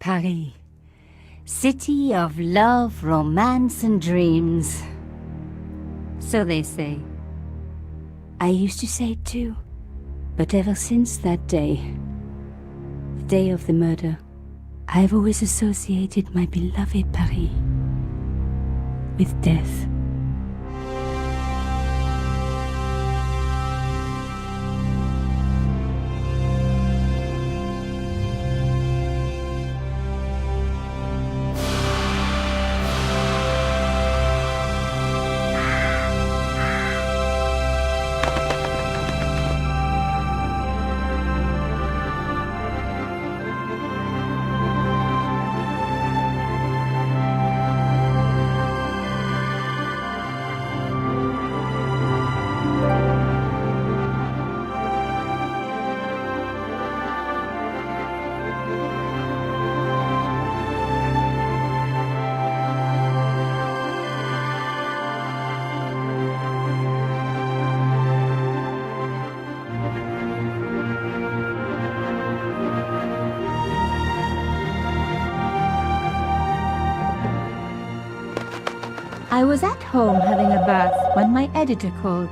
Paris. City of love, romance, and dreams. So they say. I used to say it too. But ever since that day, the day of the murder, I've always associated my beloved Paris with death. I was at home having a bath when my editor called.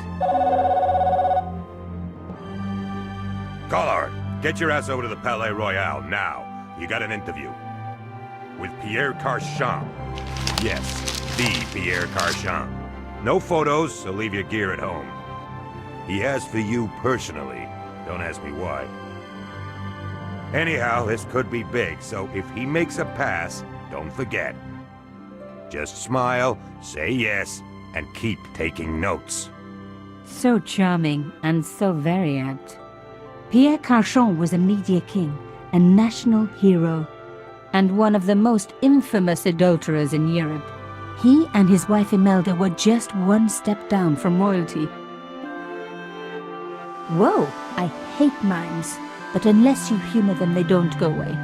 Collard, get your ass over to the Palais Royal now. You got an interview. With Pierre Carchon. Yes, the Pierre Carchon. No photos, so leave your gear at home. He asked for you personally. Don't ask me why. Anyhow, this could be big, so if he makes a pass, don't forget. Just smile, say yes, and keep taking notes. So charming and so very apt. Pierre Carchon was a media king, a national hero, and one of the most infamous adulterers in Europe. He and his wife Imelda were just one step down from royalty. Whoa, I hate mimes, but unless you humor them, they don't go away.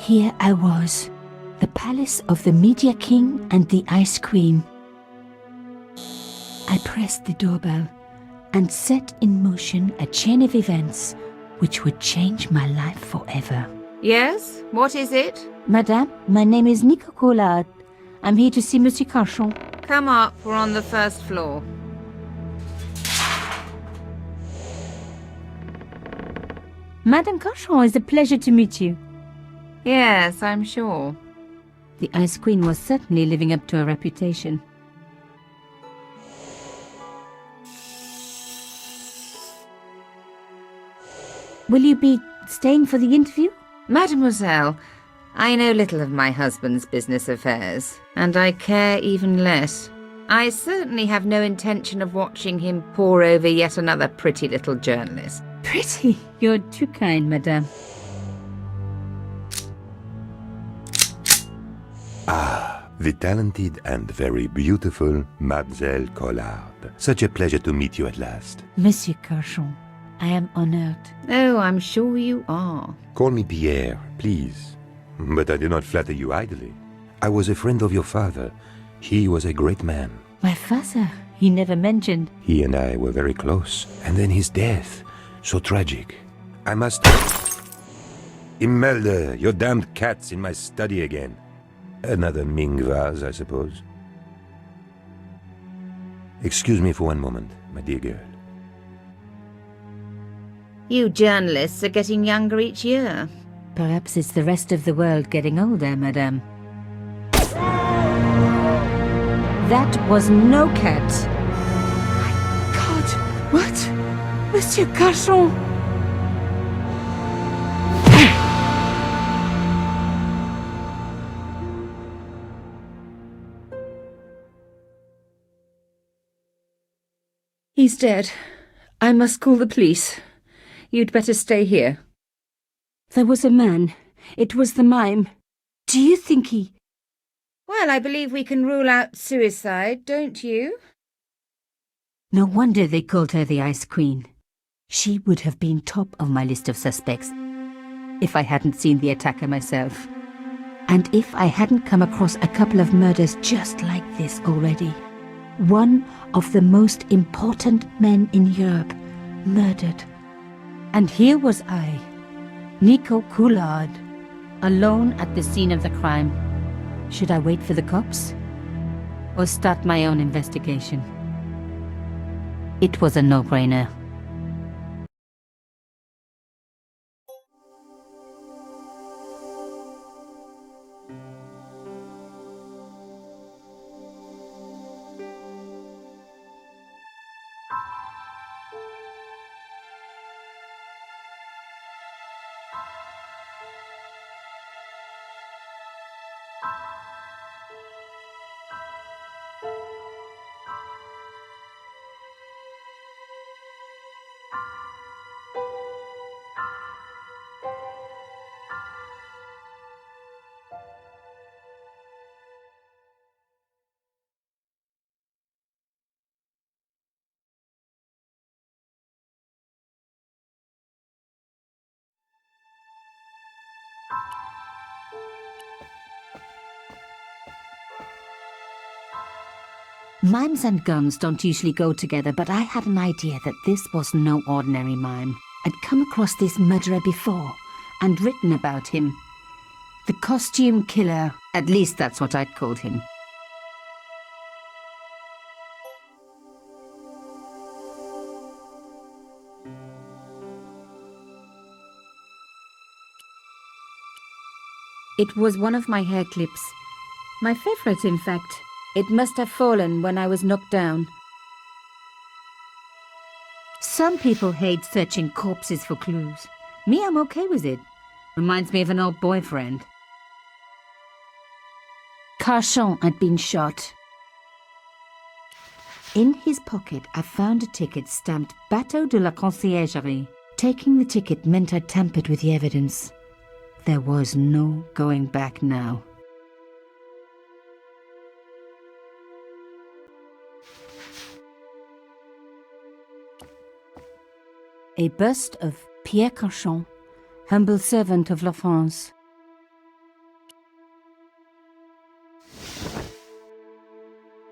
Here I was, the palace of the Media King and the Ice Queen. I pressed the doorbell and set in motion a chain of events which would change my life forever. Yes? What is it? Madame, my name is Nico Collard. I'm here to see Monsieur Carchon. Come up, we're on the first floor. Madame Carchon, it's a pleasure to meet you. Yes, I'm sure. The Ice Queen was certainly living up to her reputation. Will you be staying for the interview? Mademoiselle, I know little of my husband's business affairs, and I care even less. I certainly have no intention of watching him pore over yet another pretty little journalist. Pretty? You're too kind, madame. Ah, the talented and very beautiful Mademoiselle Collard. Such a pleasure to meet you at last. Monsieur Carchon, I am honored. Oh, I'm sure you are. Call me Pierre, please. But I do not flatter you idly. I was a friend of your father. He was a great man. My father? He never mentioned. He and I were very close. And then his death. So tragic. I must... Imelda, your damned cat's in my study again. Another Ming vase, I suppose. Excuse me for one moment, my dear girl. You journalists are getting younger each year. Perhaps it's the rest of the world getting older, madame. That was no cat. My God! What? Monsieur Carchon! He's dead. I must call the police. You'd better stay here. There was a man. It was the mime. Do you think he... Well, I believe we can rule out suicide, don't you? No wonder they called her the Ice Queen. She would have been top of my list of suspects if I hadn't seen the attacker myself. And if I hadn't come across a couple of murders just like this already. One of the most important men in Europe murdered And here was I, Nico Coulard, alone at the scene of the crime. Should I wait for the cops? Or start my own investigation? It was a no-brainer. Mimes and guns don't usually go together, but I had an idea that this was no ordinary mime. I'd come across this murderer before, and written about him. The costume killer, at least that's what I'd called him. It was one of my hair clips. My favorite, in fact. It must have fallen when I was knocked down. Some people hate searching corpses for clues. Me, I'm okay with it. Reminds me of an old boyfriend. Carchon had been shot. In his pocket, I found a ticket stamped Bateau de la Conciergerie. Taking the ticket meant I tampered with the evidence. There was no going back now. A bust of Pierre Carchon, humble servant of La France.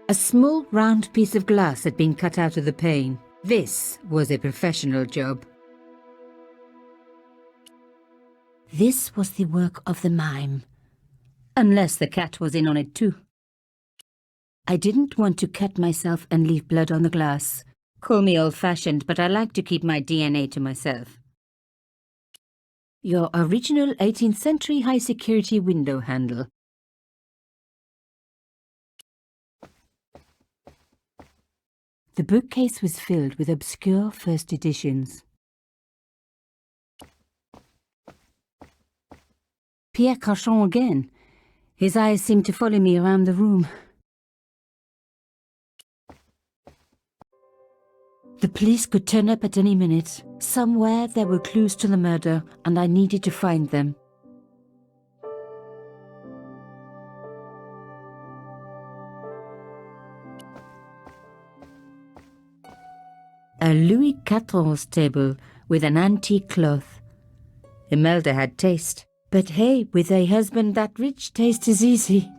A small round piece of glass had been cut out of the pane. This was a professional job. This was the work of the mime. Unless the cat was in on it too. I didn't want to cut myself and leave blood on the glass. Call me old-fashioned, but I like to keep my DNA to myself. Your original 18th century high-security window handle. The bookcase was filled with obscure first editions. Pierre Carchon again. His eyes seemed to follow me around the room. The police could turn up at any minute. Somewhere there were clues to the murder, and I needed to find them. A Louis XIV table with an antique cloth. Imelda had taste. But hey, with a husband that rich, taste is easy.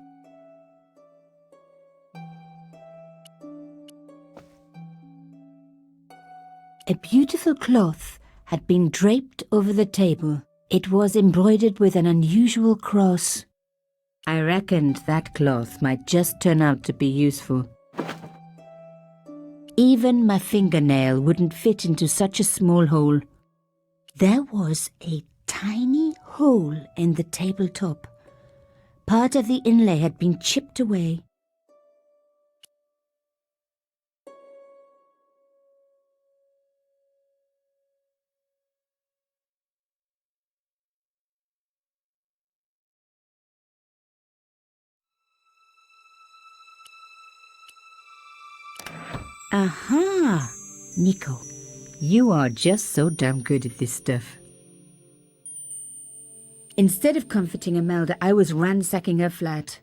A beautiful cloth had been draped over the table. It was embroidered with an unusual cross. I reckoned that cloth might just turn out to be useful. Even my fingernail wouldn't fit into such a small hole. There was a tiny hole in the tabletop. Part of the inlay had been chipped away. Aha! Nico, you are just so damn good at this stuff. Instead of comforting Imelda, I was ransacking her flat.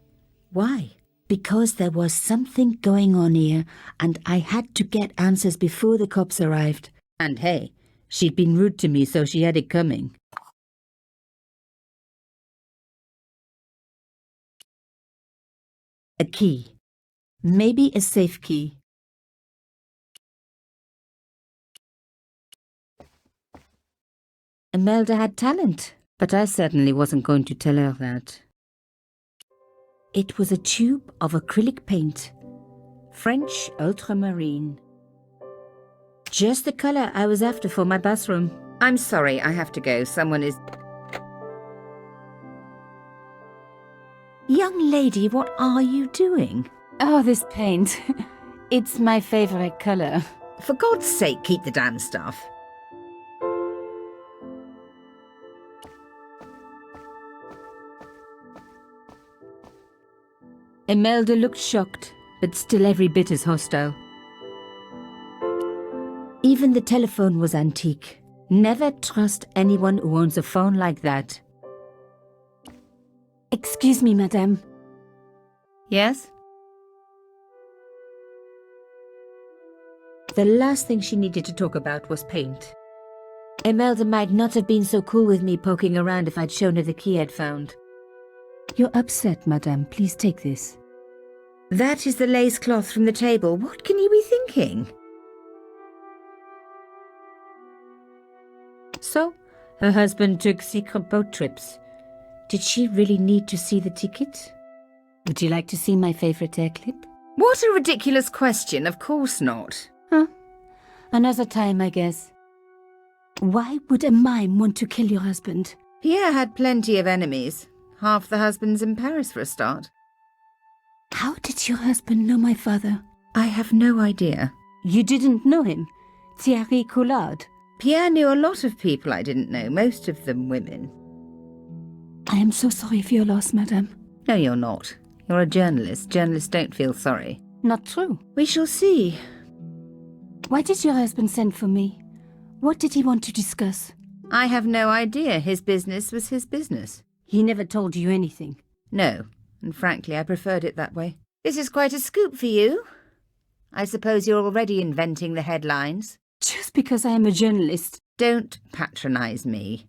Why? Because there was something going on here, and I had to get answers before the cops arrived. And hey, she'd been rude to me, so she had it coming. A key. Maybe a safe key. Imelda had talent, but I certainly wasn't going to tell her that. It was a tube of acrylic paint, French ultramarine. Just the color I was after for my bathroom. I'm sorry, I have to go. Someone is... Young lady, what are you doing? Oh, this paint. It's my favorite color. For God's sake, keep the damn stuff. Imelda looked shocked, but still every bit as hostile. Even the telephone was antique. Never trust anyone who owns a phone like that. Excuse me, madame. Yes? The last thing she needed to talk about was paint. Imelda might not have been so cool with me poking around if I'd shown her the key I'd found. You're upset, madame. Please take this. That is the lace cloth from the table. What can you be thinking? So, her husband took secret boat trips. Did she really need to see the ticket? Would you like to see my favorite hair clip? What a ridiculous question. Of course not. Huh. Another time, I guess. Why would a mime want to kill your husband? Pierre had plenty of enemies. Half the husbands in Paris for a start. How did your husband know my father? I have no idea. You didn't know him? Thierry Coulard? Pierre knew a lot of people I didn't know, most of them women. I am so sorry for your loss, madame. No, you're not. You're a journalist. Journalists don't feel sorry. Not true. We shall see. Why did your husband send for me? What did he want to discuss? I have no idea. His business was his business. He never told you anything? No, and frankly I preferred it that way. This is quite a scoop for you. I suppose you're already inventing the headlines. Just because I am a journalist. Don't patronise me.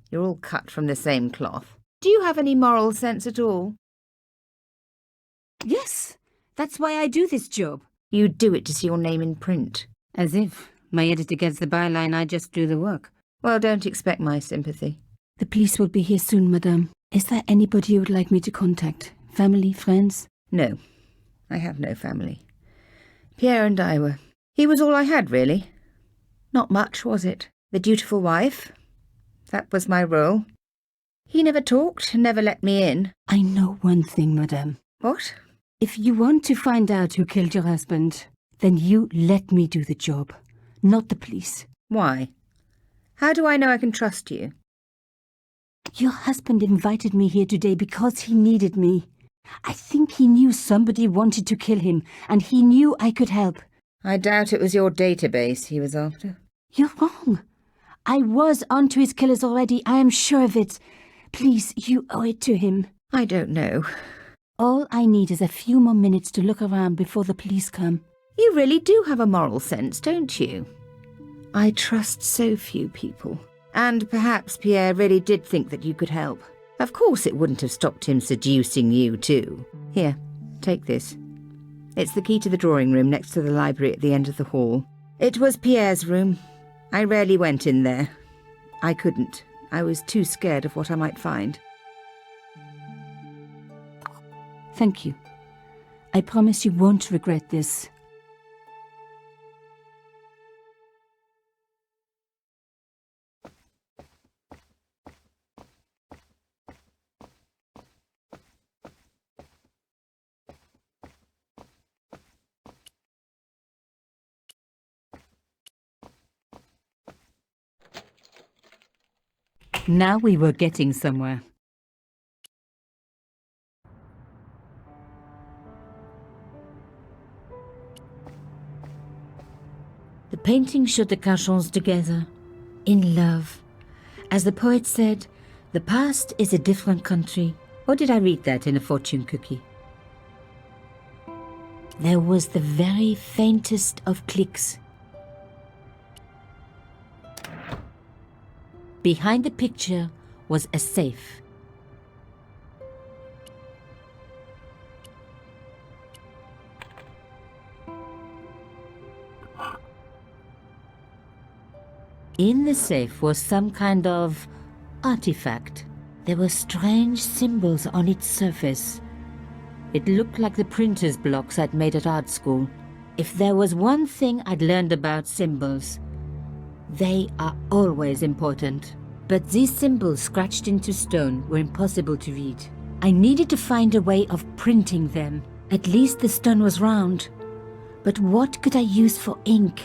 You're all cut from the same cloth. Do you have any moral sense at all? Yes, that's why I do this job. You do it to see your name in print. As if my editor gets the byline, I just do the work. Well, don't expect my sympathy. The police will be here soon, madame. Is there anybody you would like me to contact? Family, friends? No, I have no family. Pierre and I were... He was all I had, really. Not much, was it? The dutiful wife. That was my role. He never talked, never let me in. I know one thing, madame. What? If you want to find out who killed your husband, then you let me do the job, not the police. Why? How do I know I can trust you? Your husband invited me here today because he needed me. I think he knew somebody wanted to kill him, and he knew I could help. I doubt it was your database he was after. You're wrong. I was onto his killers already, I am sure of it. Please, you owe it to him. I don't know. All I need is a few more minutes to look around before the police come. You really do have a moral sense, don't you? I trust so few people. And perhaps Pierre really did think that you could help. Of course it wouldn't have stopped him seducing you too. Here, take this. It's the key to the drawing room next to the library at the end of the hall. It was Pierre's room. I rarely went in there. I couldn't. I was too scared of what I might find. Thank you. I promise you won't regret this. Now we were getting somewhere. The painting showed the Cachons together, in love. As the poet said, the past is a different country. Or did I read that in a fortune cookie? There was the very faintest of clicks. Behind the picture was a safe. In the safe was some kind of artifact. There were strange symbols on its surface. It looked like the printer's blocks I'd made at art school. If there was one thing I'd learned about symbols, they are always important. But these symbols scratched into stone were impossible to read. I needed to find a way of printing them. At least the stone was round. But what could I use for ink?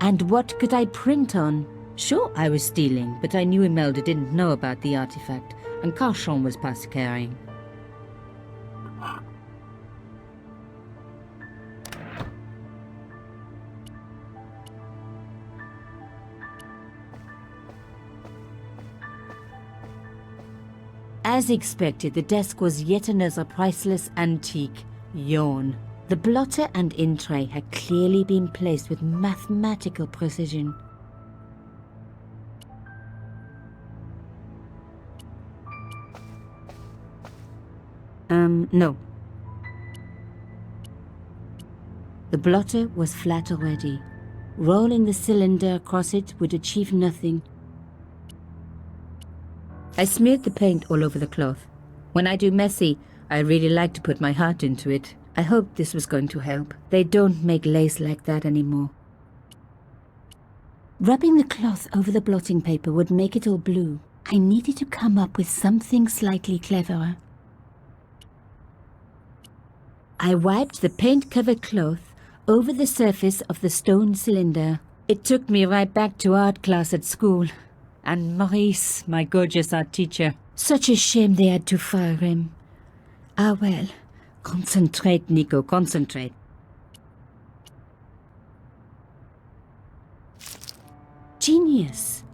And what could I print on? Sure, I was stealing, but I knew Imelda didn't know about the artifact, and Carchon was past caring. As expected, the desk was yet another priceless antique. Yawn. The blotter and in tray had clearly been placed with mathematical precision. No. The blotter was flat already. Rolling the cylinder across it would achieve nothing. I smeared the paint all over the cloth. When I do messy, I really like to put my heart into it. I hoped this was going to help. They don't make lace like that anymore. Rubbing the cloth over the blotting paper would make it all blue. I needed to come up with something slightly cleverer. I wiped the paint-covered cloth over the surface of the stone cylinder. It took me right back to art class at school. And Maurice, my gorgeous art teacher. Such a shame they had to fire him. Ah well, concentrate, Nico, concentrate. Genius!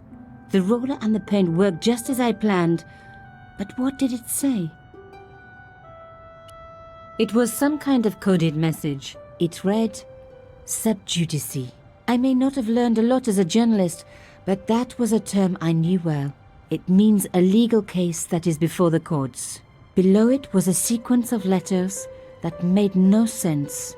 The roller and the paint worked just as I planned. But what did it say? It was some kind of coded message. It read, sub judice. I may not have learned a lot as a journalist, but that was a term I knew well. It means a legal case that is before the courts. Below it was a sequence of letters that made no sense.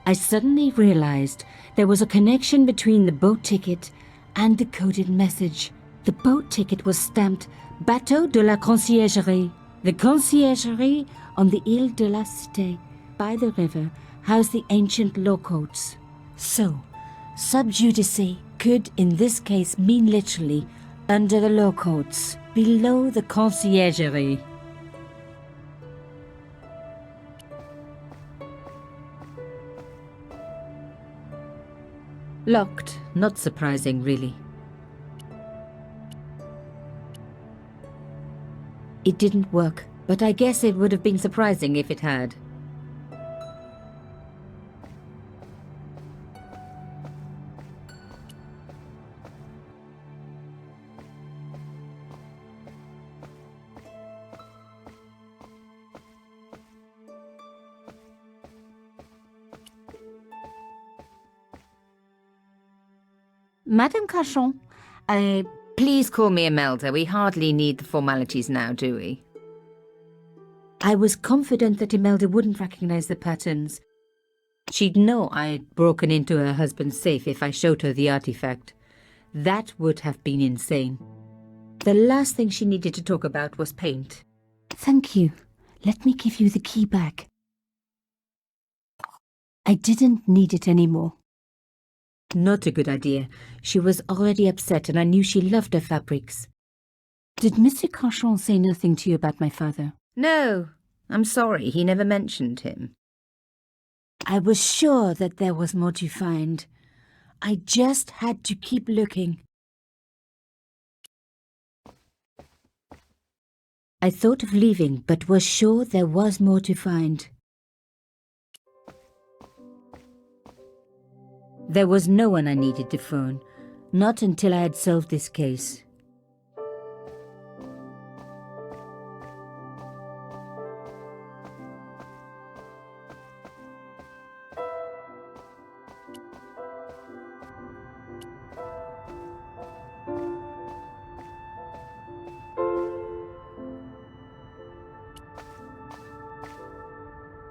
I suddenly realized there was a connection between the boat ticket and the coded message. The boat ticket was stamped Bateau de la Conciergerie. The conciergerie on the Ile de la Cité, by the river, housed the ancient law courts. So, sub judice could in this case mean literally under the law courts, below the conciergerie. Locked, not surprising really. It didn't work, but I guess it would have been surprising if it had. Madame Carchon, Please call me Imelda. We hardly need the formalities now, do we? I was confident that Imelda wouldn't recognize the patterns. She'd know I'd broken into her husband's safe if I showed her the artifact. That would have been insane. The last thing she needed to talk about was paint. Thank you. Let me give you the key back. I didn't need it anymore. Not a good idea. She was already upset and I knew she loved her fabrics. Did Mr. Carchon say nothing to you about my father? No, I'm sorry. He never mentioned him. I was sure that there was more to find. I just had to keep looking. I thought of leaving, but was sure there was more to find. There was no one I needed to phone, not until I had solved this case.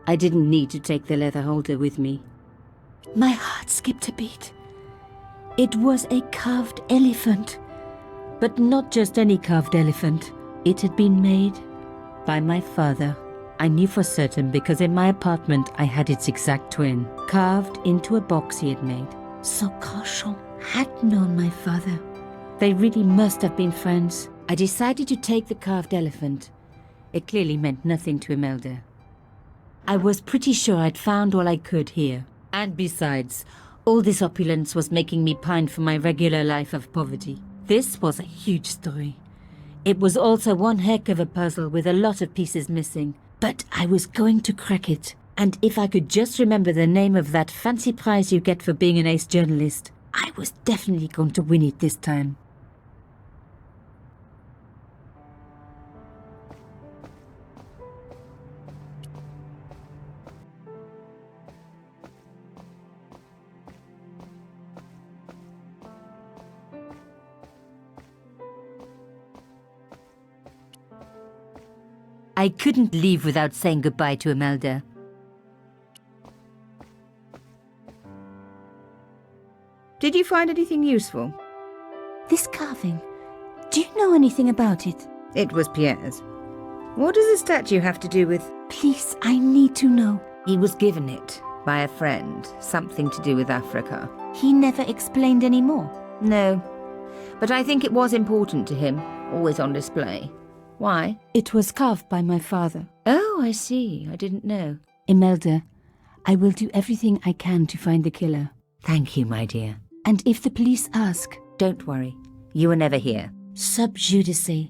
I didn't need to take the leather holder with me. My heart skipped a beat. It was a carved elephant. But not just any carved elephant. It had been made by my father. I knew for certain because in my apartment I had its exact twin, carved into a box he had made. So Carchon had known my father. They really must have been friends. I decided to take the carved elephant. It clearly meant nothing to Imelda. I was pretty sure I'd found all I could here. And besides, all this opulence was making me pine for my regular life of poverty. This was a huge story. It was also one heck of a puzzle with a lot of pieces missing. But I was going to crack it. And if I could just remember the name of that fancy prize you get for being an ace journalist, I was definitely going to win it this time. I couldn't leave without saying goodbye to Imelda. Did you find anything useful? This carving, do you know anything about it? It was Pierre's. What does the statue have to do with... Please, I need to know. He was given it by a friend, something to do with Africa. He never explained any more. No, but I think it was important to him, always on display. Why? It was carved by my father. Oh, I see. I didn't know. Imelda, I will do everything I can to find the killer. Thank you, my dear. And if the police ask, Don't worry. You were never here. sub judice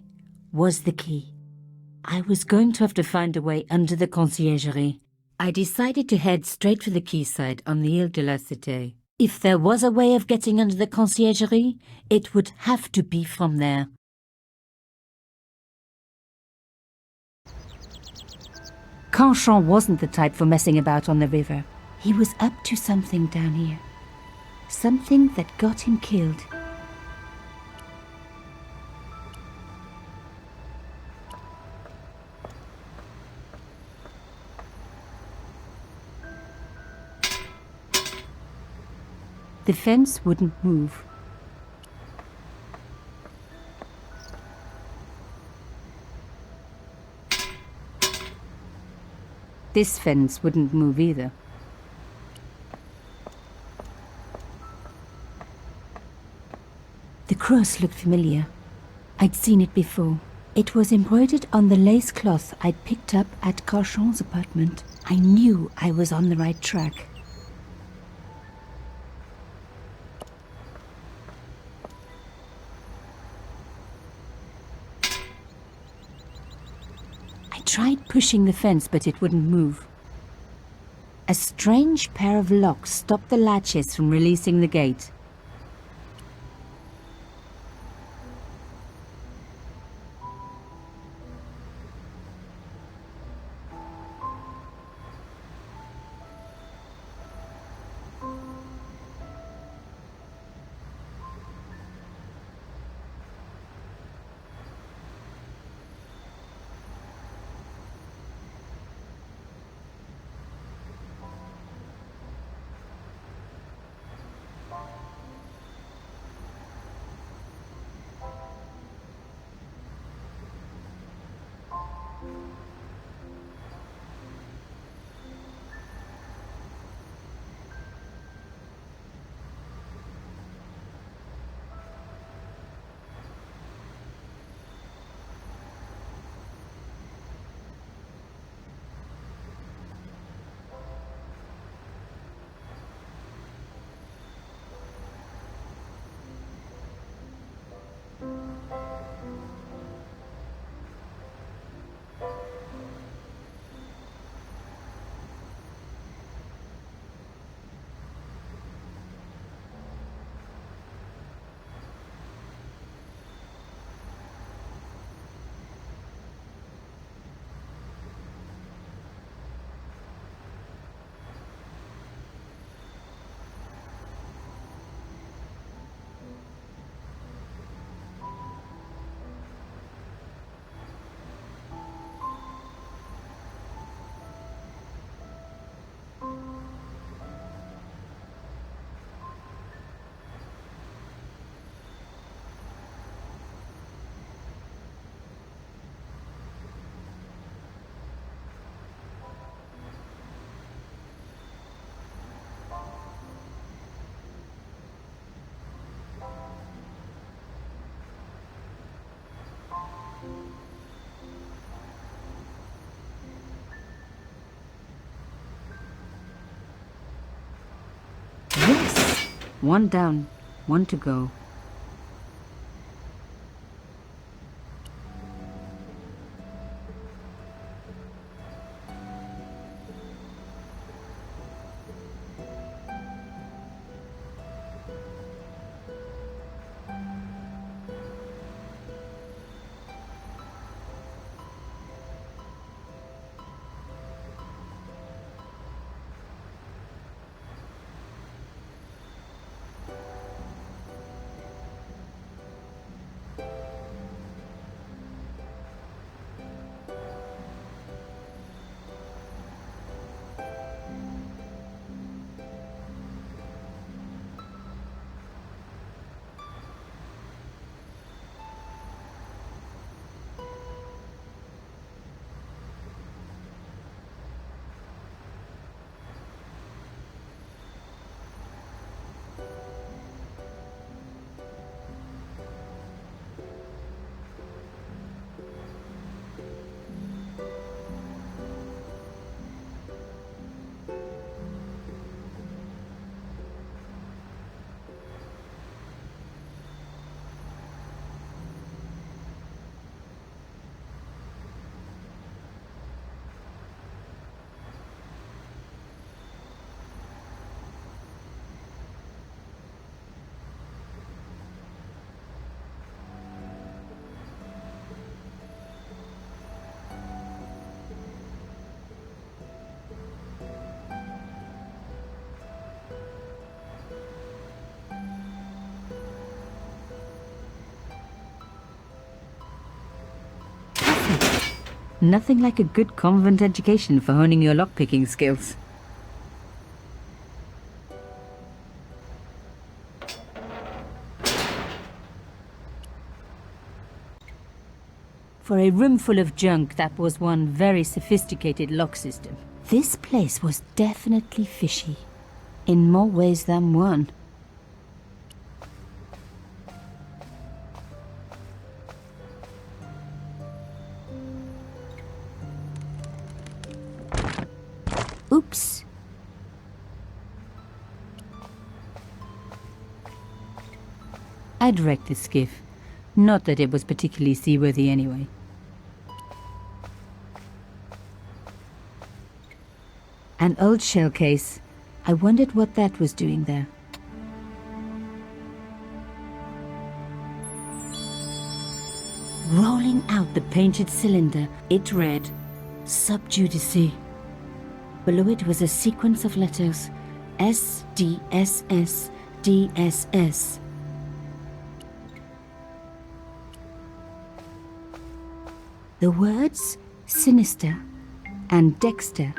was the key. I was going to have to find a way under the conciergerie. I decided to head straight for the quayside on the Ile de la Cité. If there was a way of getting under the conciergerie, it would have to be from there. Carchon wasn't the type for messing about on the river. He was up to something down here. Something that got him killed. The fence wouldn't move. This fence wouldn't move either. The cross looked familiar. I'd seen it before. It was embroidered on the lace cloth I'd picked up at Carchon's apartment. I knew I was on the right track. I tried pushing the fence, but it wouldn't move. A strange pair of locks stopped the latches from releasing the gate. One down, one to go. Nothing like a good convent education for honing your lockpicking skills. For a room full of junk, that was one very sophisticated lock system. This place was definitely fishy, in more ways than one. Oops. I'd wrecked the skiff. Not that it was particularly seaworthy anyway. An old shell case. I wondered what that was doing there. Rolling out the painted cylinder, it read, Sub Judice. Below it was a sequence of letters, S, D, S, S, D, S, S. The words sinister and Dexter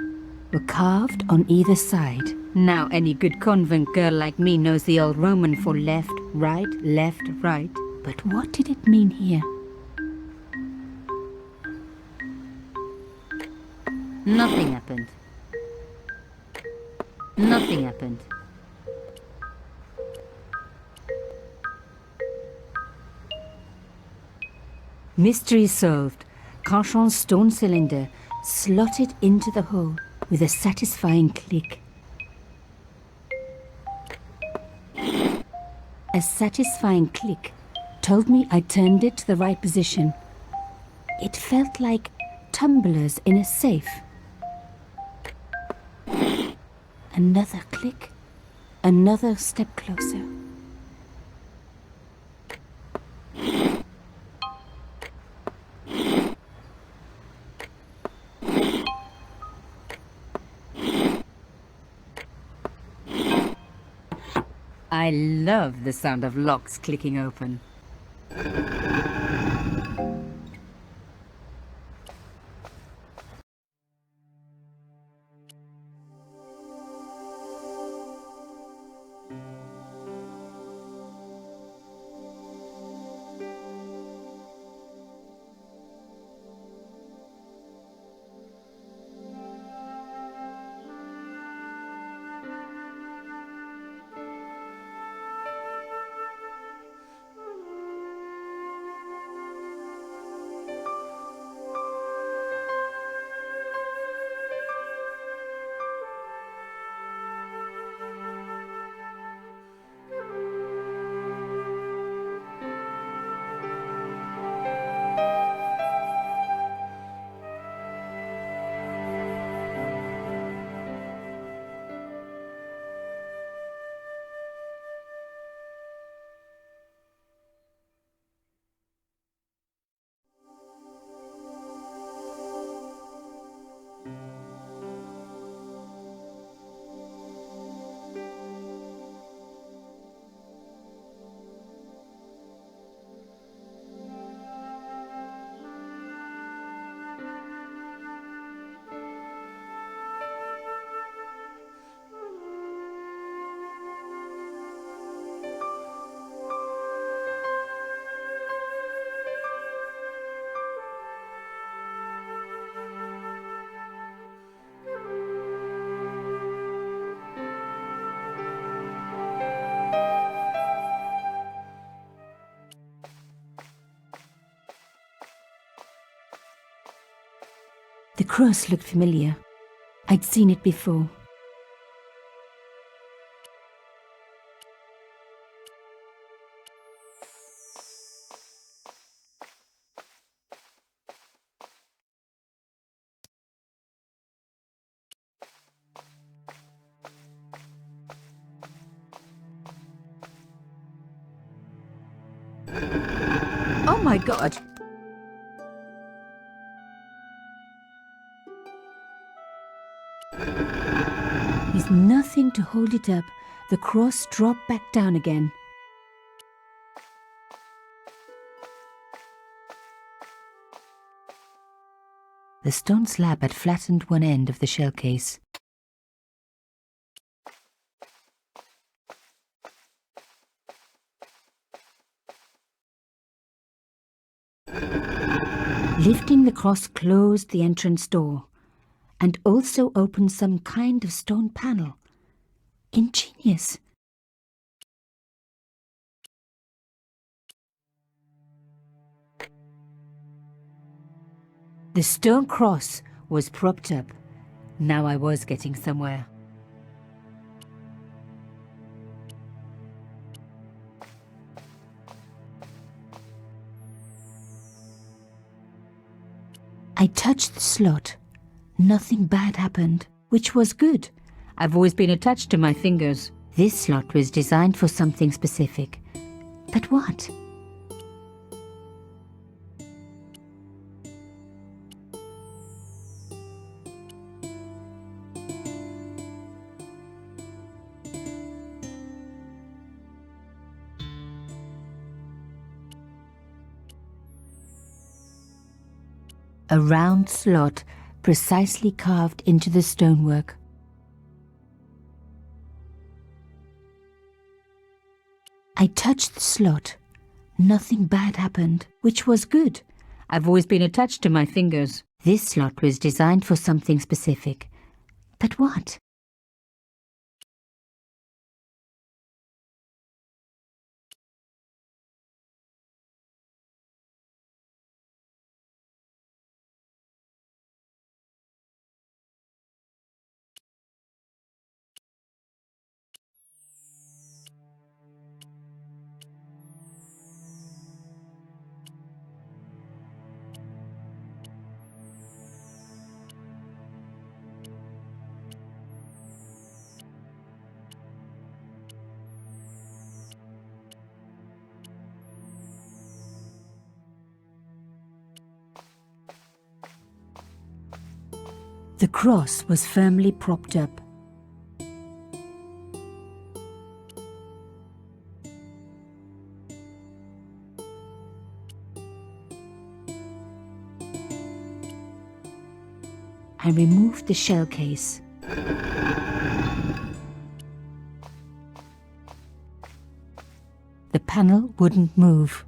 were carved on either side. Now any good convent girl like me knows the old Roman for left, right, left, right. But what did it mean here? Nothing happened. Nothing happened. Mystery solved. Carchon's stone cylinder slotted into the hole with a satisfying click. A satisfying click told me I turned it to the right position. It felt like tumblers in a safe. Another click, another step closer. I love the sound of locks clicking open. The cross looked familiar. I'd seen it before. Oh my God! With nothing to hold it up, the cross dropped back down again. The stone slab had flattened one end of the shell case. Lifting the cross closed the entrance door and also opened some kind of stone panel. Ingenious. The stone cross was propped up. Now I was getting somewhere. I touched the slot. Nothing bad happened, which was good. I've always been attached to my fingers. This slot was designed for something specific. But what? A round slot precisely carved into the stonework. I touched the slot. Nothing bad happened, which was good. I've always been attached to my fingers. This slot was designed for something specific. But what? The cross was firmly propped up. I removed the shell case. The panel wouldn't move.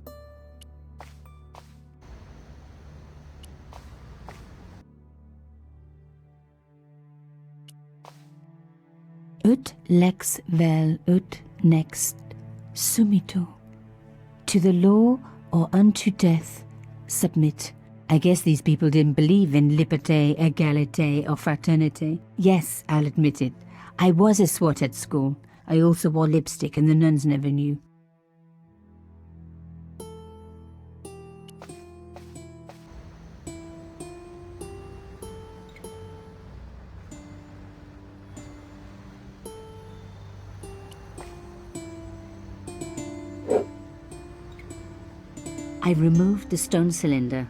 Ut lex vel ut next sumito. To the law or unto death submit. I guess these people didn't believe in liberté, égalité or fraternité. Yes, I'll admit it. I was a swot at school. I also wore lipstick and the nuns never knew. I removed the stone cylinder.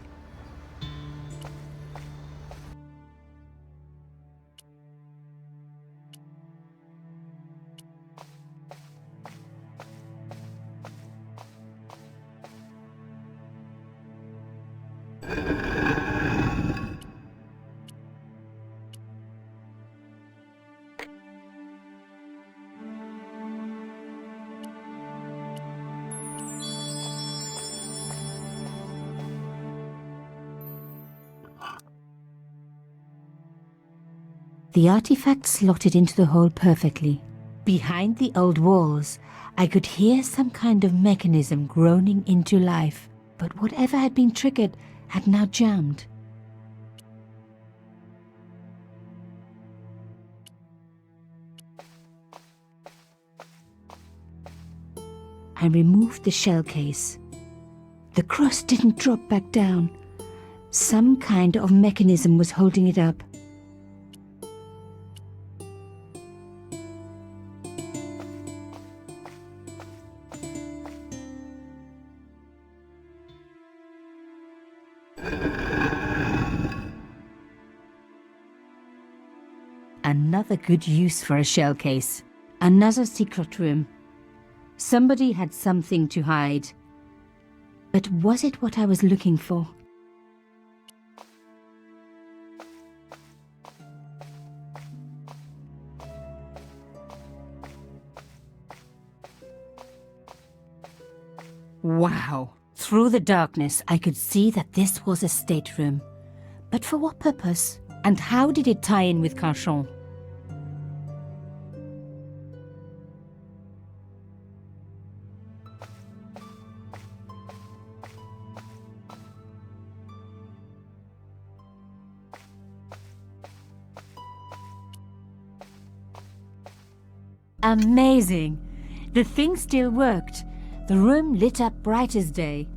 The artifact slotted into the hole perfectly. Behind the old walls, I could hear some kind of mechanism groaning into life, but whatever had been triggered had now jammed. I removed the shell case. The cross didn't drop back down. Some kind of mechanism was holding it up. Another good use for a shell case. Another secret room. Somebody had something to hide. But was it what I was looking for? Wow! Through the darkness, I could see that this was a stateroom. But for what purpose? And how did it tie in with Carchon? Amazing! The thing still worked. The room lit up bright as day.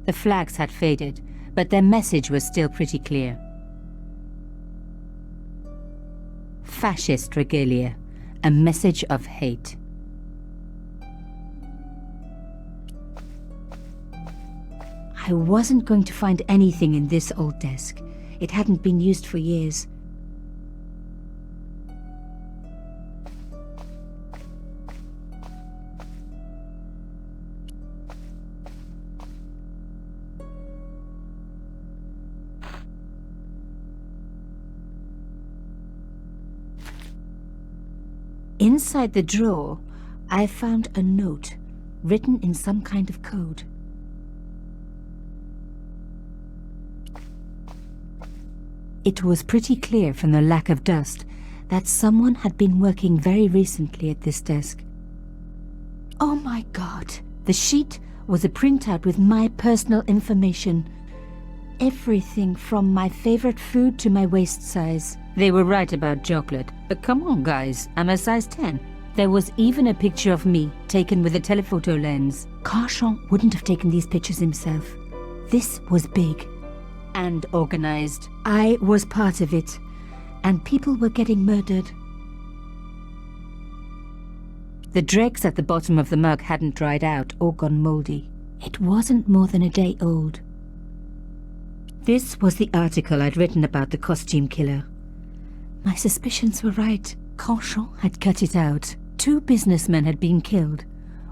The flags had faded, but their message was still pretty clear. Fascist regalia, a message of hate. I wasn't going to find anything in this old desk. It hadn't been used for years. Inside the drawer, I found a note written in some kind of code. It was pretty clear from the lack of dust that someone had been working very recently at this desk. Oh my God! The sheet was a printout with my personal information. Everything from my favorite food to my waist size. They were right about chocolate, but come on guys, I'm a size 10. There was even a picture of me, taken with a telephoto lens. Carchon wouldn't have taken these pictures himself. This was big. And organized. I was part of it. And people were getting murdered. The dregs at the bottom of the mug hadn't dried out or gone moldy. It wasn't more than a day old. This was the article I'd written about the costume killer. My suspicions were right. Carchon had cut it out. 2 businessmen had been killed.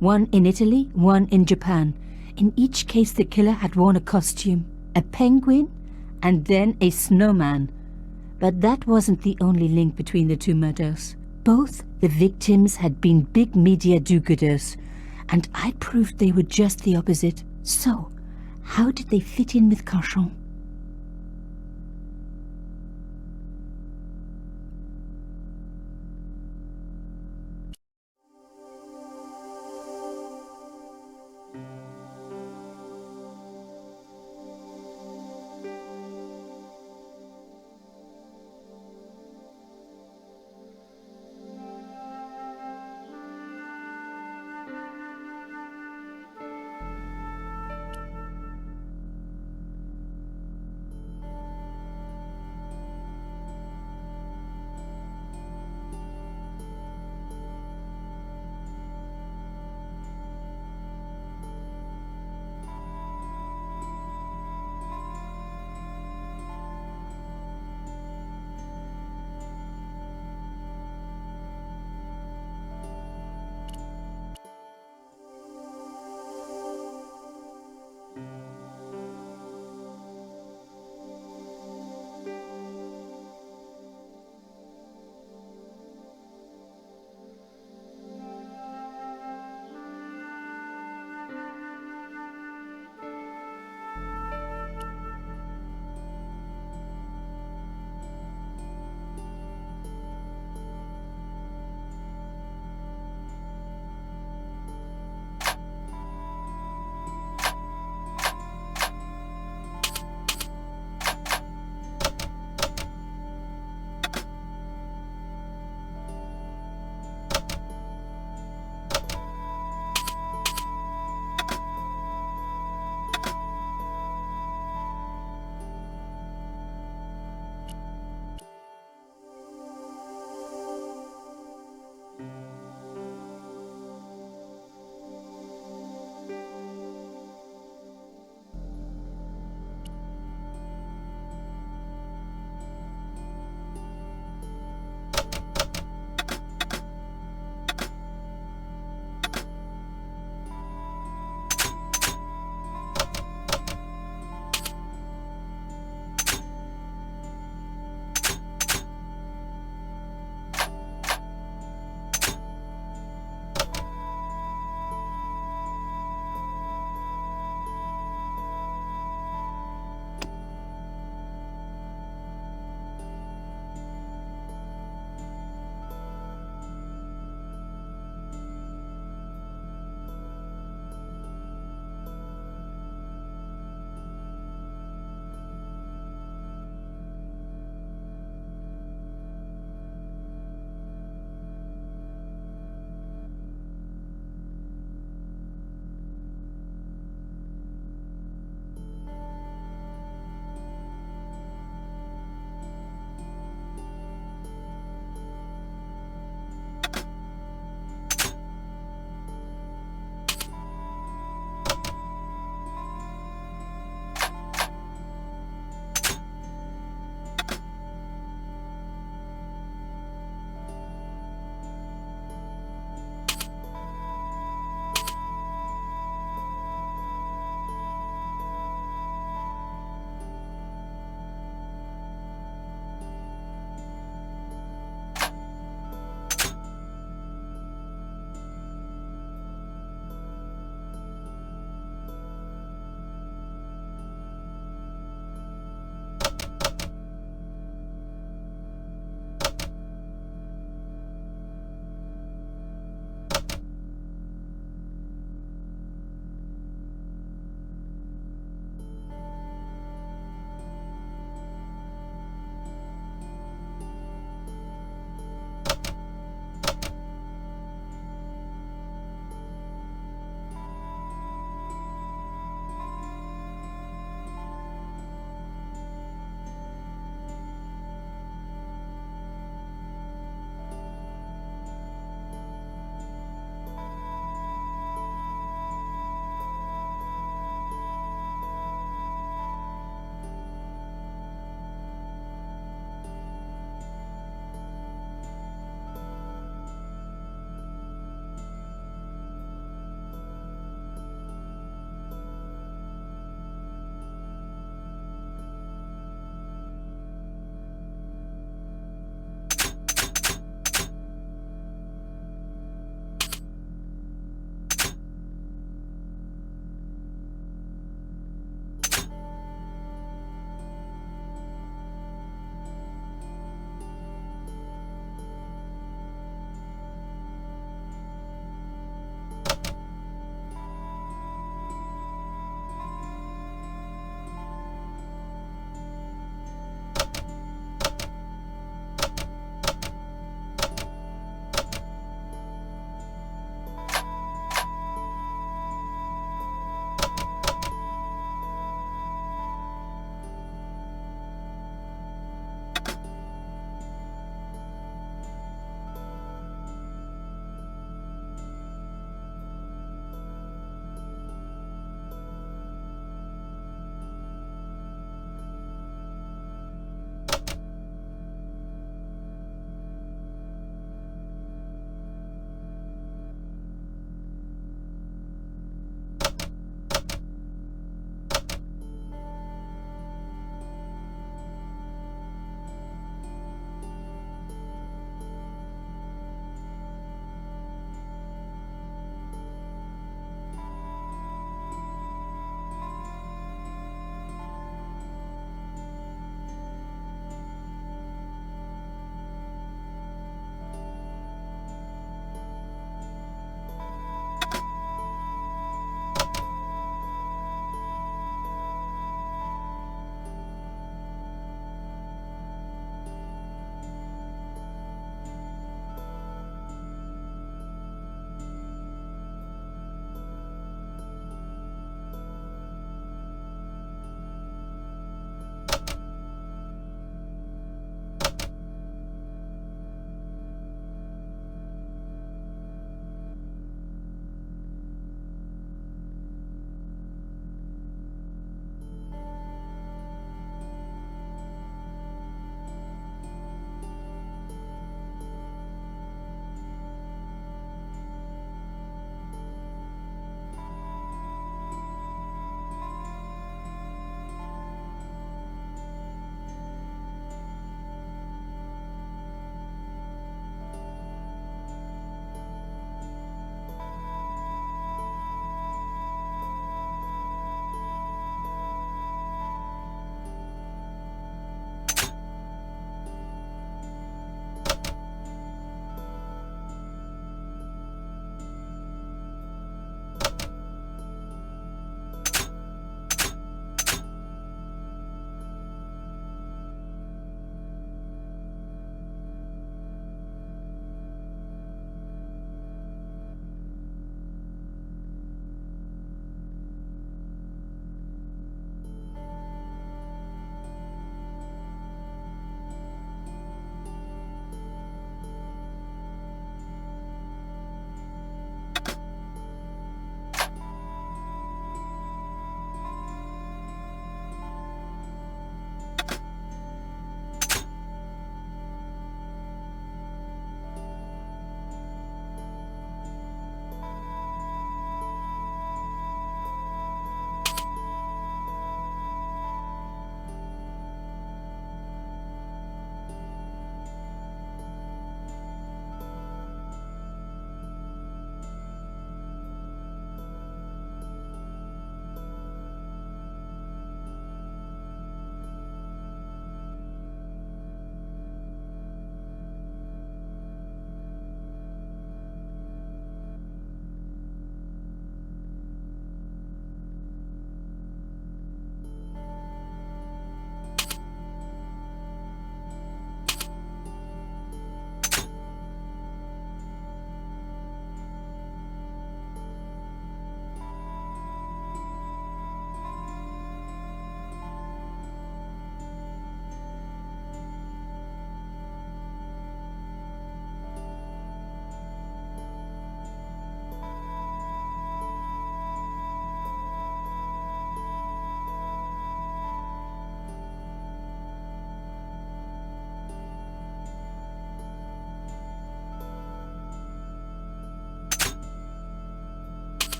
One in Italy, one in Japan. In each case the killer had worn a costume. A penguin, and then a snowman. But that wasn't the only link between the 2 murders. Both the victims had been big media do-gooders, and I proved they were just the opposite. So, how did they fit in with Carchon?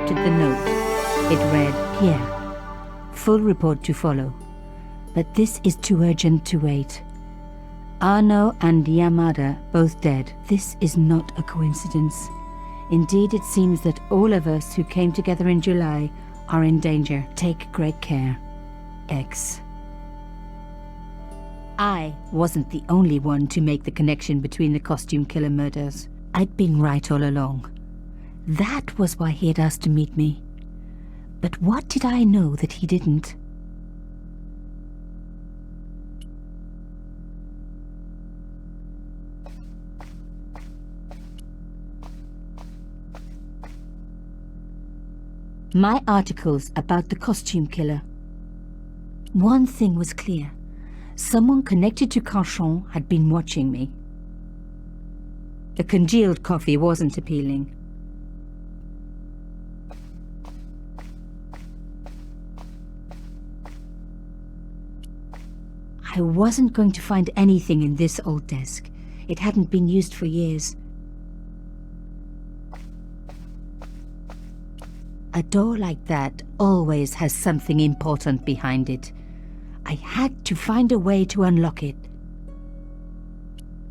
decrypted the note. It read, Pierre, full report to follow. But this is too urgent to wait. Arno and Yamada both dead. This is not a coincidence. Indeed, it seems that all of us who came together in July are in danger. Take great care. X. I wasn't the only one to make the connection between the costume killer murders. I'd been right all along. That was why he had asked to meet me. But what did I know that he didn't? My articles about the costume killer. One thing was clear. Someone connected to Carchon had been watching me. The congealed coffee wasn't appealing. I wasn't going to find anything in this old desk. It hadn't been used for years. A door like that always has something important behind it. I had to find a way to unlock it.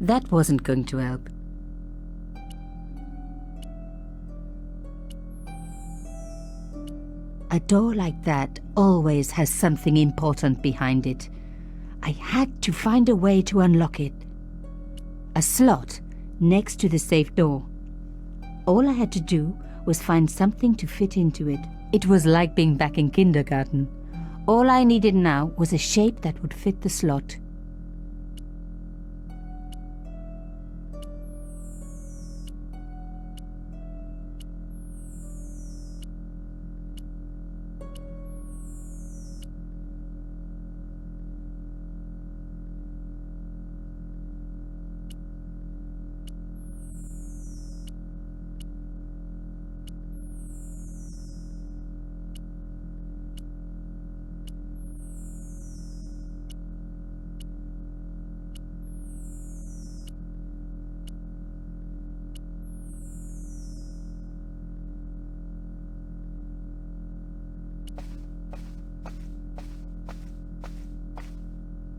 That wasn't going to help. A door like that always has something important behind it. I had to find a way to unlock it. A slot next to the safe door. All I had to do was find something to fit into it. It was like being back in kindergarten. All I needed now was a shape that would fit the slot.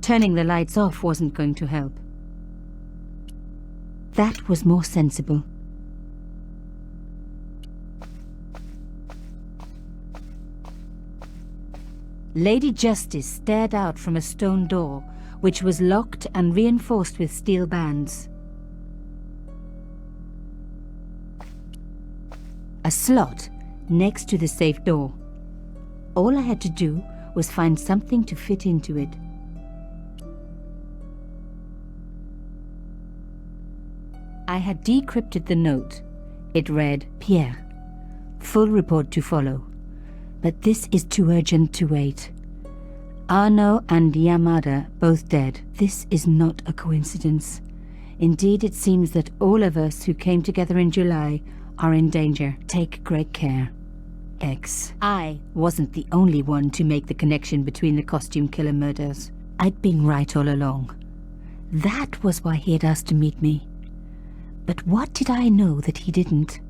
Turning the lights off wasn't going to help. That was more sensible. Lady Justice stared out from a stone door, which was locked and reinforced with steel bands. A slot next to the safe door. All I had to do was find something to fit into it. I had decrypted the note. It read, Pierre, full report to follow. But this is too urgent to wait. Arno and Yamada both dead. This is not a coincidence. Indeed, it seems that all of us who came together in July are in danger. Take great care. X. I wasn't the only one to make the connection between the costume killer murders. I'd been right all along. That was why he had asked to meet me. But what did I know that he didn't?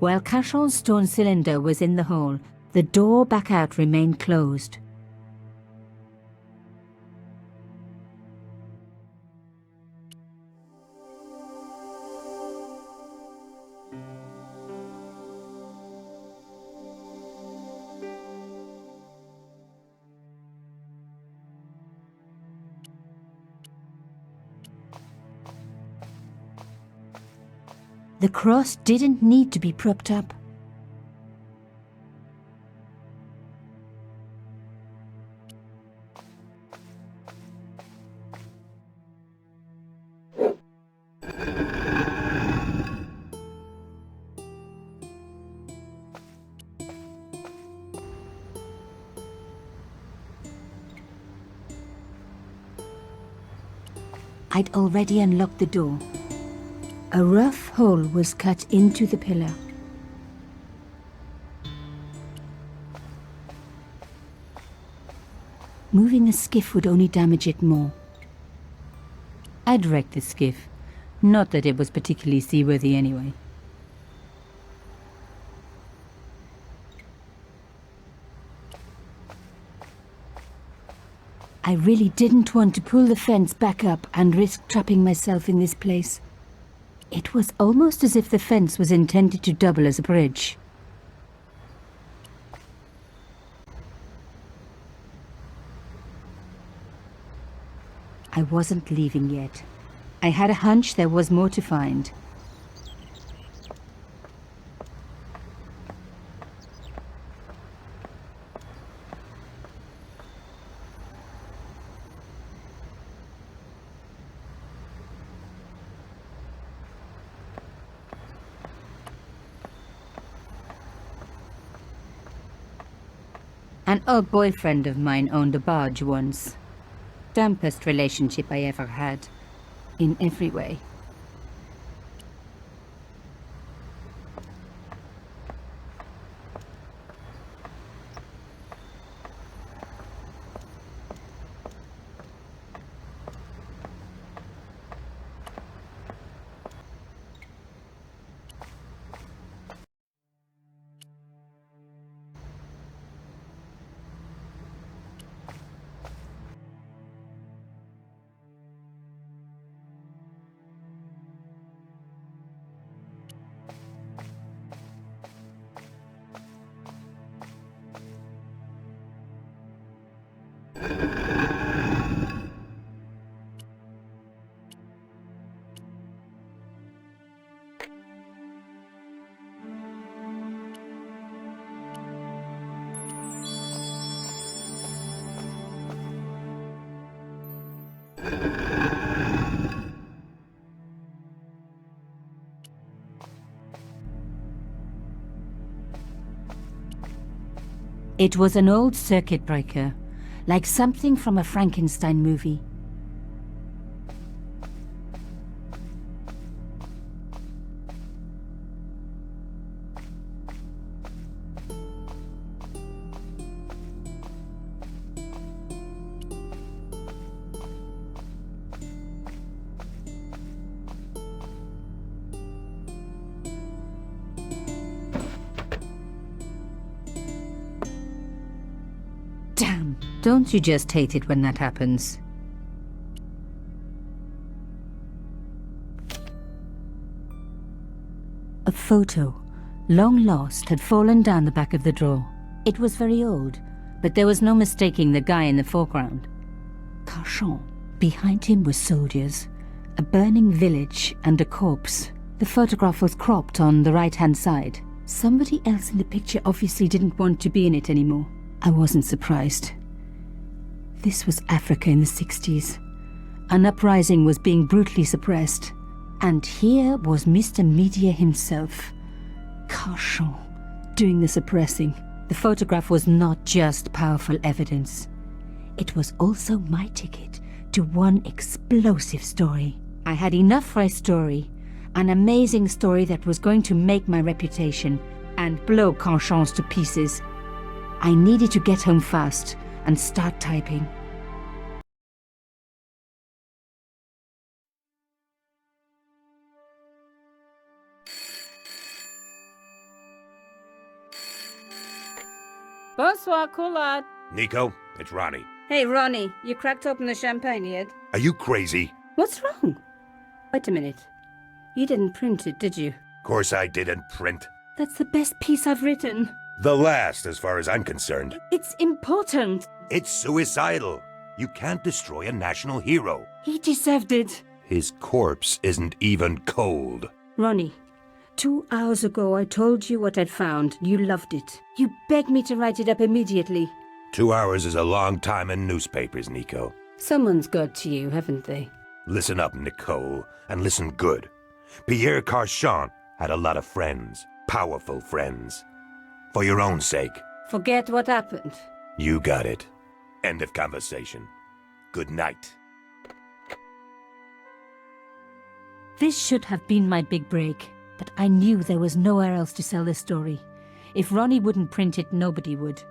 While Carchon's stone cylinder was in the hole, the door back out remained closed. The cross didn't need to be propped up. I'd already unlocked the door. A rough hole was cut into the pillar. Moving the skiff would only damage it more. I'd wrecked the skiff. Not that it was particularly seaworthy anyway. I really didn't want to pull the fence back up and risk trapping myself in this place. It was almost as if the fence was intended to double as a bridge. I wasn't leaving yet. I had a hunch there was more to find. An old boyfriend of mine owned a barge once. Dampest relationship I ever had, in every way. It was an old circuit breaker, like something from a Frankenstein movie. Damn, don't you just hate it when that happens? A photo, long lost, had fallen down the back of the drawer. It was very old, but there was no mistaking the guy in the foreground. Carchon. Behind him were soldiers, a burning village and a corpse. The photograph was cropped on the right-hand side. Somebody else in the picture obviously didn't want to be in it anymore. I wasn't surprised. This was Africa in the 60s. An uprising was being brutally suppressed. And here was Mr. Media himself, Carchon, doing the suppressing. The photograph was not just powerful evidence. It was also my ticket to one explosive story. I had enough for a story, an amazing story that was going to make my reputation and blow Carchon's to pieces. I needed to get home fast and start typing. Bonsoir, Collard. Nico, it's Ronnie. Hey, Ronnie, you cracked open the champagne yet? Are you crazy? What's wrong? Wait a minute. You didn't print it, did you? Course I didn't print. That's the best piece I've written. The last, as far as I'm concerned. It's important. It's suicidal. You can't destroy a national hero. He deserved it. His corpse isn't even cold. Ronnie, 2 hours ago I told you what I'd found. You loved it. You begged me to write it up immediately. 2 hours is a long time in newspapers, Nico. Someone's got to you, haven't they? Listen up, Nicole, and listen good. Pierre Carchon had a lot of friends, powerful friends. For your own sake. Forget what happened. You got it. End of conversation. Good night. This should have been my big break, but I knew there was nowhere else to sell this story. If Ronnie wouldn't print it, nobody would.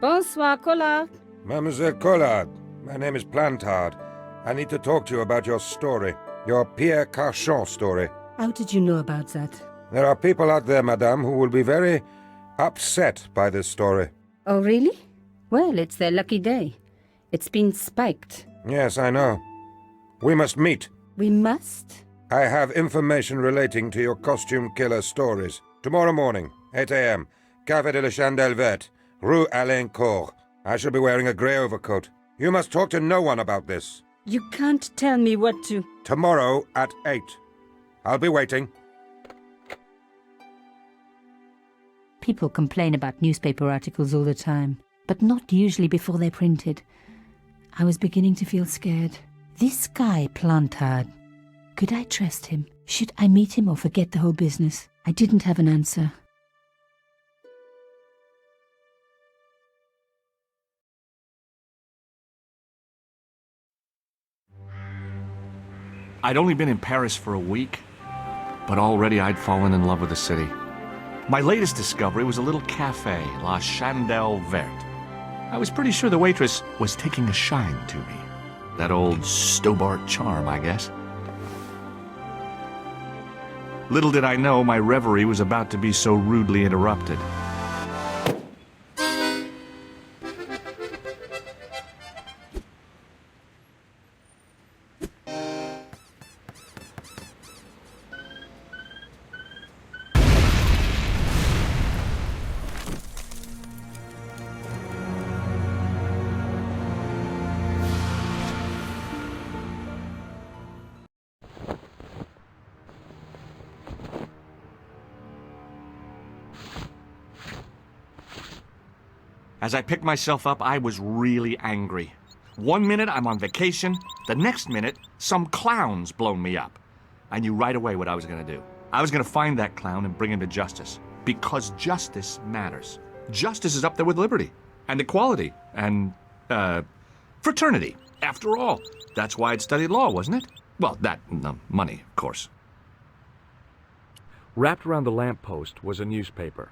Bonsoir, Collard. Mademoiselle Collard, my name is Plantard. I need to talk to you about your story. Your Pierre Carchon story. How did you know about that? There are people out there, madame, who will be very upset by this story. Oh, really? Well, it's their lucky day. It's been spiked. Yes, I know. We must meet. We must? I have information relating to your costume killer stories. Tomorrow morning, 8 a.m., Café de la Chandelle Verte, Rue Alain Court. I shall be wearing a grey overcoat. You must talk to no one about this. You can't tell me what to... Tomorrow at 8. I'll be waiting. People complain about newspaper articles all the time, but not usually before they're printed. I was beginning to feel scared. This guy, Plantard, could I trust him? Should I meet him or forget the whole business? I didn't have an answer. I'd only been in Paris for a week, but already I'd fallen in love with the city. My latest discovery was a little cafe, La Chandelle Verte. I was pretty sure the waitress was taking a shine to me. That old Stobart charm, I guess. Little did I know my reverie was about to be so rudely interrupted. As I picked myself up, I was really angry. 1 minute I'm on vacation, the next minute some clown's blown me up. I knew right away what I was going to do. I was going to find that clown and bring him to justice. Because justice matters. Justice is up there with liberty, and equality, and, fraternity. After all, that's why I'd studied law, wasn't it? Well, that, and money, of course. Wrapped around the lamppost was a newspaper.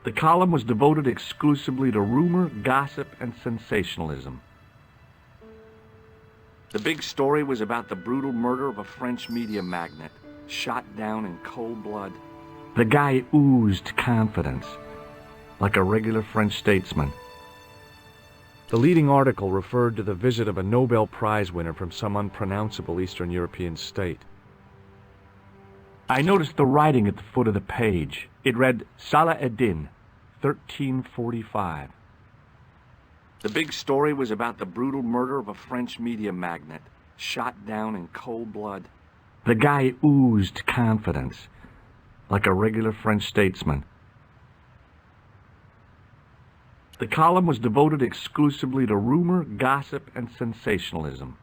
The column was devoted exclusively to rumor, gossip, and sensationalism. The big story was about the brutal murder of a French media magnate, shot down in cold blood. The guy oozed confidence, like a regular French statesman. The leading article referred to the visit of a Nobel Prize winner from some unpronounceable Eastern European state. I noticed the writing at the foot of the page. It read, Salah Eddin, 1345. The big story was about the brutal murder of a French media magnate, shot down in cold blood. The guy oozed confidence, like a regular French statesman. The column was devoted exclusively to rumor, gossip, and sensationalism.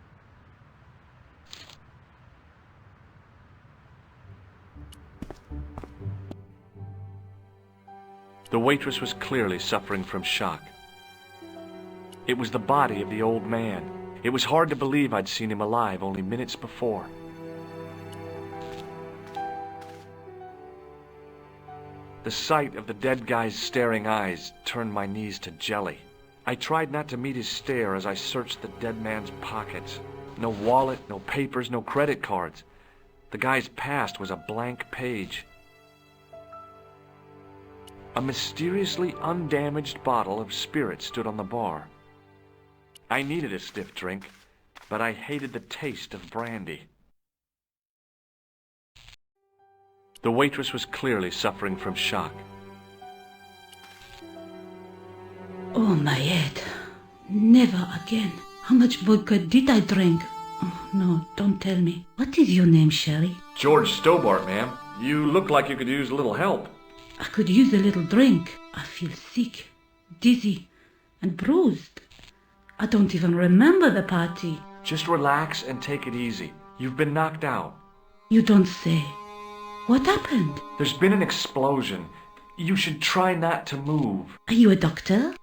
The waitress was clearly suffering from shock. It was the body of the old man. It was hard to believe I'd seen him alive only minutes before. The sight of the dead guy's staring eyes turned my knees to jelly. I tried not to meet his stare as I searched the dead man's pockets. No wallet, no papers, no credit cards. The guy's past was a blank page. A mysteriously undamaged bottle of spirit stood on the bar. I needed a stiff drink, but I hated the taste of brandy. The waitress was clearly suffering from shock. Oh, my head. Never again. How much vodka did I drink? Oh, no, don't tell me. What is your name, Sherry? George Stobart, ma'am. You look like you could use a little help. I could use a little drink. I feel sick, dizzy, and bruised. I don't even remember the party. Just relax and take it easy. You've been knocked out. You don't say. What happened? There's been an explosion. You should try not to move. Are you a doctor?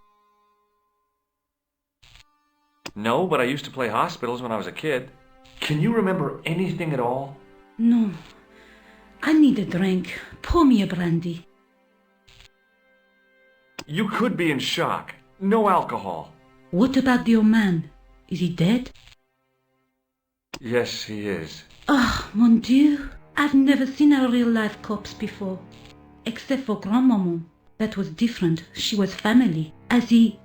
No, but I used to play hospitals when I was a kid. Can you remember anything at all? No. I need a drink. Pour me a brandy. You could be in shock. No alcohol. What about the old man? Is he dead? Yes, he is. Ah, mon Dieu. I've never seen a real-life corpse before. Except for Grandmaman. That was different. She was family. Has he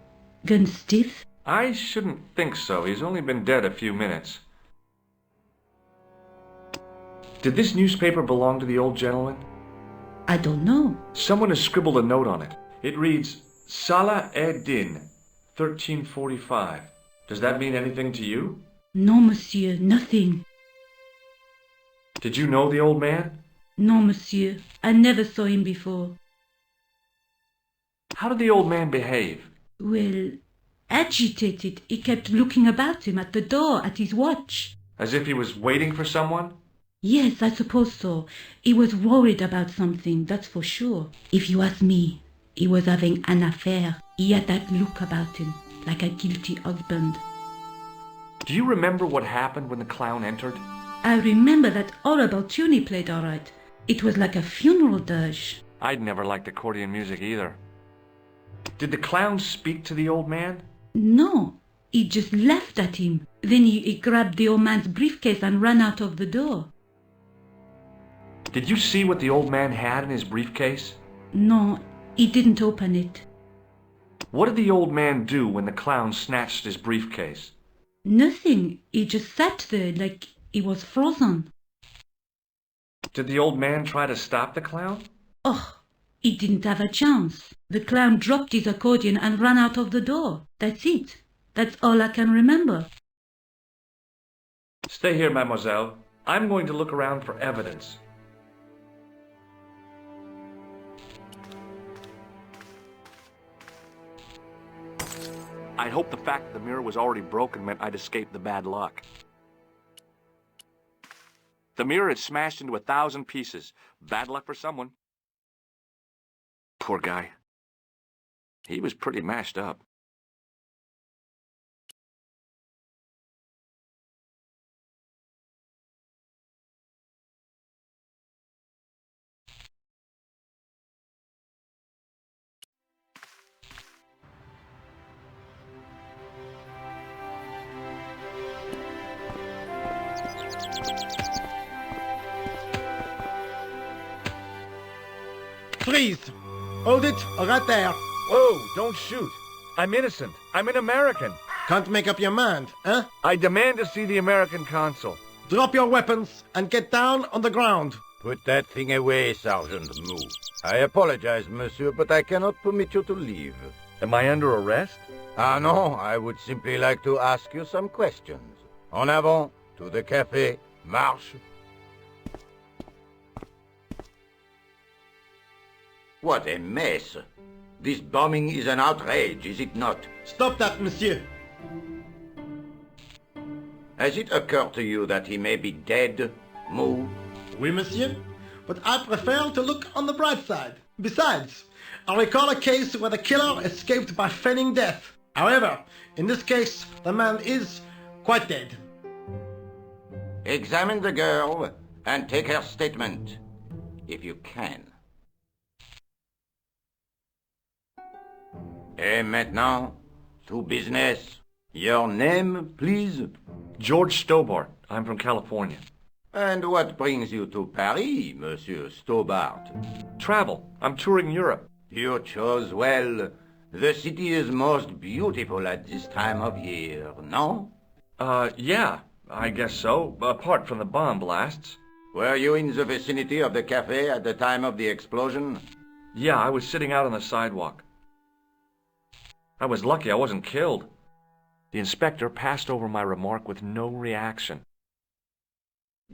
gone stiff? I shouldn't think so. He's only been dead a few minutes. Did this newspaper belong to the old gentleman? I don't know. Someone has scribbled a note on it. It reads, Salah Ed-Din, 1345. Does that mean anything to you? No, monsieur, nothing. Did you know the old man? No, monsieur. I never saw him before. How did the old man behave? Well, agitated. He kept looking about him at the door, at his watch. As if he was waiting for someone? Yes, I suppose so. He was worried about something, that's for sure. If you ask me, he was having an affair. He had that look about him, like a guilty husband. Do you remember what happened when the clown entered? I remember that horrible tune he played all right. It was like a funeral dirge. I'd never liked accordion music either. Did the clown speak to the old man? No, he just laughed at him. Then he grabbed the old man's briefcase and ran out of the door. Did you see what the old man had in his briefcase? No, he didn't open it. What did the old man do when the clown snatched his briefcase? Nothing. He just sat there like he was frozen. Did the old man try to stop the clown? Oh, he didn't have a chance. The clown dropped his accordion and ran out of the door. That's it. That's all I can remember. Stay here, mademoiselle. I'm going to look around for evidence. I'd hoped the fact that the mirror was already broken meant I'd escaped the bad luck. The mirror had smashed into 1,000 pieces. Bad luck for someone. Poor guy. He was pretty mashed up. Freeze! Hold it, right there. Whoa, don't shoot. I'm innocent. I'm an American. Can't make up your mind, huh? I demand to see the American consul. Drop your weapons and get down on the ground. Put that thing away, Sergeant Mou. I apologize, monsieur, but I cannot permit you to leave. Am I under arrest? Ah, no, I would simply like to ask you some questions. En avant, to the café, marche. What a mess. This bombing is an outrage, is it not? Stop that, monsieur. Has it occurred to you that he may be dead, Mou? Oui, monsieur. But I prefer to look on the bright side. Besides, I recall a case where the killer escaped by feigning death. However, in this case, the man is quite dead. Examine the girl and take her statement, if you can. Et maintenant, to business. Your name, please? George Stobart. I'm from California. And what brings you to Paris, Monsieur Stobart? Travel. I'm touring Europe. You chose well. The city is most beautiful at this time of year, no? Yeah, I guess so, apart from the bomb blasts. Were you in the vicinity of the cafe at the time of the explosion? Yeah, I was sitting out on the sidewalk. I was lucky I wasn't killed. The inspector passed over my remark with no reaction.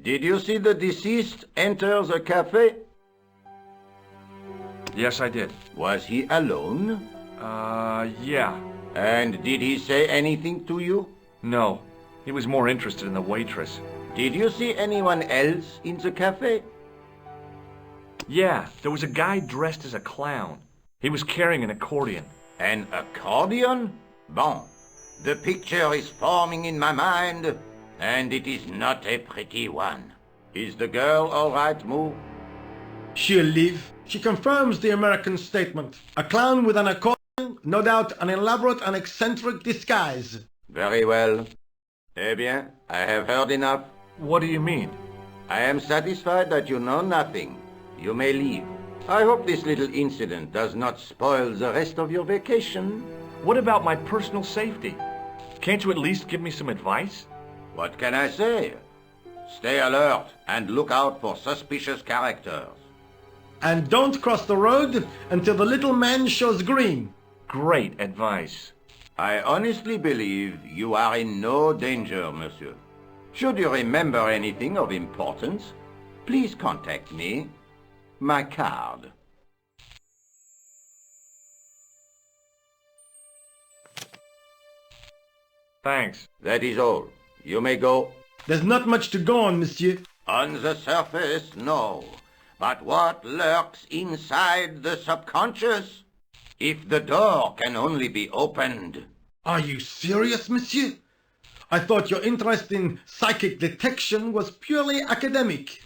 Did you see the deceased enter the cafe? Yes, I did. Was he alone? Yeah. And did he say anything to you? No. He was more interested in the waitress. Did you see anyone else in the cafe? Yeah, there was a guy dressed as a clown. He was carrying an accordion. An accordion? Bon. The picture is forming in my mind, and it is not a pretty one. Is the girl all right, Moo? She'll leave. She confirms the American statement. A clown with an accordion, no doubt an elaborate and eccentric disguise. Very well. Eh bien, I have heard enough. What do you mean? I am satisfied that you know nothing. You may leave. I hope this little incident does not spoil the rest of your vacation. What about my personal safety? Can't you at least give me some advice? What can I say? Stay alert and look out for suspicious characters. And don't cross the road until the little man shows green. Great advice. I honestly believe you are in no danger, monsieur. Should you remember anything of importance, please contact me. My card. Thanks. That is all. You may go. There's not much to go on, monsieur. On the surface, no. But what lurks inside the subconscious? If the door can only be opened. Are you serious, monsieur? I thought your interest in psychic detection was purely academic.